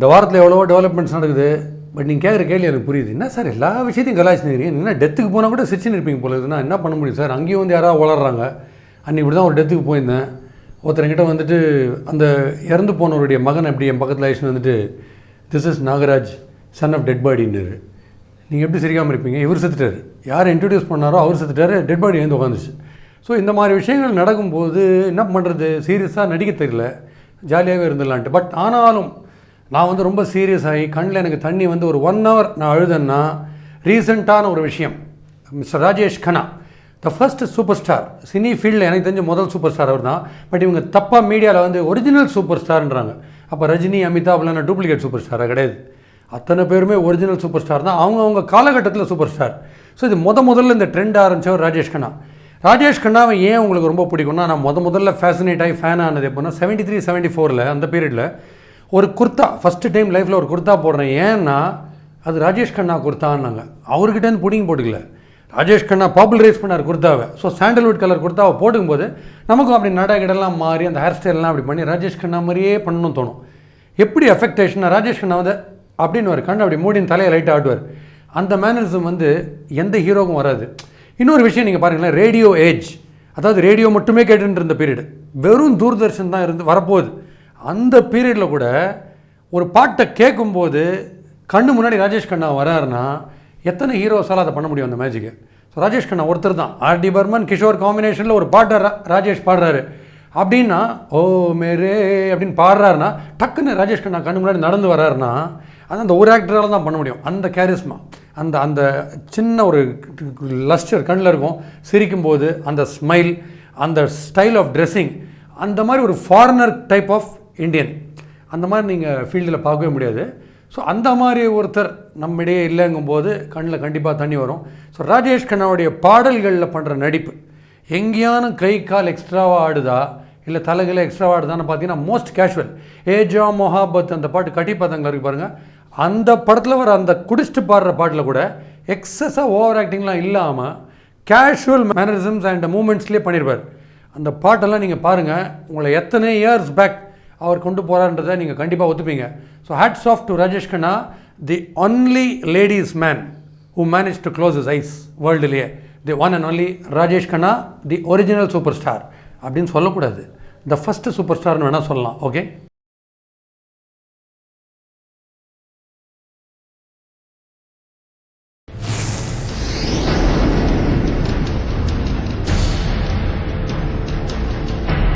இந்த வாரத்தில் எவ்வளவோ டெவலப்மெண்ட்ஸ் நடக்குது. பட் நீங்கள் கேட்குற கேள்வி எனக்கு புரியுது. என்ன சார் எல்லா விஷயத்தையும் கலாய்ச்சினீங்க, என்ன டெத்துக்கு போனால் கூட சிரிச்சுன்னு இருப்பீங்க போல இருக்குதுன்னா என்ன பண்ண முடியும் சார்? அங்கேயும் வந்து யாராவது வளர்றாங்க. அன்றைக்கி இப்படி தான் ஒரு டெத்துக்கு போயிருந்தேன். ஒருத்தர்கிட்ட வந்துட்டு அந்த இறந்து போனவருடைய மகன் அப்படி என் பக்கத்தில் ஆயிடுச்சுன்னு வந்துட்டு this is Nagaraj son of dead பாடின்றாரு. நீங்கள் எப்படி சிரிக்காமல் இருப்பீங்க? இவர் செத்துட்டார், யார் இன்ட்ரடியூஸ் பண்ணாரோ அவர் செத்துட்டார், டெட் பாடி வந்து உட்காந்துச்சு. ஸோ இந்த மாதிரி விஷயங்கள் நடக்கும்போது என்ன பண்ணுறது? சீரியஸாக நடிக்க தெரியல, ஜாலியாகவே இருந்துடலான்ட்டு. பட் ஆனாலும் நான் வந்து ரொம்ப சீரியஸ் ஆகி கண்ணில் எனக்கு தண்ணி வந்து ஒரு 1 hour நான் அழுதேன்னா ரீசெண்டான ஒரு விஷயம். Mister Rajesh Khanna, the first super star cine ஃபீல்டில் எனக்கு தெரிஞ்ச முதல் சூப்பர் ஸ்டார் அவர் தான். பட் இவங்க தப்பாக மீடியாவில் வந்து ஒரிஜினல் சூப்பர் ஸ்டார்ன்றாங்க. அப்போ ரஜினி, அமிதாப்லாம் டூப்ளிகேட் சூப்பர் ஸ்டாராக கிடையாது. அத்தனை பேருமே ஒரிஜினல் சூப்பர் ஸ்டார் தான், அவங்கவுங்க காலகட்டத்தில் சூப்பர் ஸ்டார். ஸோ இது முதல்ல இந்த ட்ரெண்ட் ஆரம்பித்தவர் ராஜேஷ் கண்ணா. ராஜேஷ் கண்ணாவை ஏன் உங்களுக்கு ரொம்ப பிடிக்கும்னா, நான் முதல்ல ஃபேசினேட் ஆகி ஃபேன் ஆனது எப்போனா 73, 74 அந்த பீரியடில் ஒரு குர்த்தா ஃபஸ்ட்டு டைம் லைஃப்பில் ஒரு குர்த்தா போடுறேன். ஏன்னா அது ராஜேஷ் கண்ணா குர்த்தான்னாங்க. அவர்கிட்டேருந்து புடிங்க போட்டுக்கல, ராஜேஷ் கண்ணா பாப்புலரைஸ் பண்ணார் குர்த்தாவை. ஸோ சாண்டல்வுட் கலர் குர்த்தாவை போடும்போது நமக்கும் அப்படி நடகிடலாம் மாறி அந்த ஹேர் ஸ்டைல்லாம் அப்படி பண்ணி ராஜேஷ் கண்ணா மாதிரியே பண்ணணும்னு தோணும். எப்படி எஃபெக்டேஷனாக ராஜேஷ் கண்ணா வந்து அப்படின்னு ஒரு கண்ணு அப்படி மூடின்னு தலையை லைட்டாக ஆட்டுவார். அந்த மேனரிசம் வந்து எந்த ஹீரோக்கும் வராது. இன்னொரு விஷயம் நீங்கள் பாருங்களேன், ரேடியோ ஏஜ், அதாவது ரேடியோ மட்டுமே கேட்டுட்டு இருந்த பீரியடு, வெறும் தூர்தர்ஷன் தான் இருந்து வரப்போகுது. அந்த பீரியடில் கூட ஒரு பாட்டை கேட்கும்போது கண்ணு முன்னாடி ராஜேஷ் கண்ணா வராருன்னா எத்தனை ஹீரோஸால் அதை பண்ண முடியும் அந்த மேஜிக்கு? ஸோ ராஜேஷ் கண்ணா ஒருத்தர் தான். ஆர்டி பர்மன், கிஷோர் காம்பினேஷனில் ஒரு பாட்டை ராஜேஷ் பாடுறாரு அப்படின்னா, ஓ மேரே அப்படின்னு பாடுறாருன்னா டக்குன்னு ராஜேஷ் கண்ணா கண்ணு முன்னாடி நடந்து வர்றாருன்னா அது அந்த ஒரு ஆக்டரால் தான் பண்ண முடியும். அந்த கேரிஸ்மா, அந்த அந்த சின்ன ஒரு லஸ்டர் கண்ணில் இருக்கும் சிரிக்கும்போது, அந்த ஸ்மைல், அந்த ஸ்டைல் ஆஃப் ட்ரெஸ்ஸிங், அந்த மாதிரி ஒரு ஃபாரினர் டைப் ஆஃப் இண்டியன் அந்த மாதிரி நீங்கள் ஃபீல்டில் பார்க்கவே முடியாது. ஸோ அந்த மாதிரி ஒருத்தர் நம்மிடையே இல்லைங்கும்போது கண்ணில் கண்டிப்பாக தண்ணி வரும். ஸோ ராஜேஷ் கண்ணாவுடைய பாடல்களில் பண்ணுற நடிப்பு எங்கேயான கை கால் எக்ஸ்ட்ராவாக ஆடுதா இல்லை தலைகளை எக்ஸ்ட்ராவாக ஆடுதான்னு பார்த்தீங்கன்னா மோஸ்ட் கேஷுவல். ஏஜா மொஹாபத் அந்த பாட்டு கட்டி பார்த்தாங்களா இருக்கு பாருங்கள், அந்த படத்தில் வர அந்த குடிச்சிட்டு பாடுற பாட்டில் கூட எக்ஸஸாக ஓவர் ஆக்டிங்லாம் இல்லாமல் கேஷுவல் மேனரிசம்ஸ் அண்ட் மூமெண்ட்ஸ்லேயே பண்ணியிருப்பார். அந்த பாட்டெல்லாம் நீங்கள் பாருங்கள், உங்களை எத்தனை இயர்ஸ் பேக் அவர் கொண்டு போகிறான்றதை நீங்கள் கண்டிப்பாக ஒத்துப்பீங்க. So hats off to Rajesh Khanna, the only ladies man who manage to close his eyes வேர்ல்டுலேயே. The one and only Rajesh Khanna, the original super star அப்படின்னு சொல்லக்கூடாது, த ஃபஸ்ட்டு சூப்பர் ஸ்டார்னு வேணால் சொல்லலாம். ஓகே.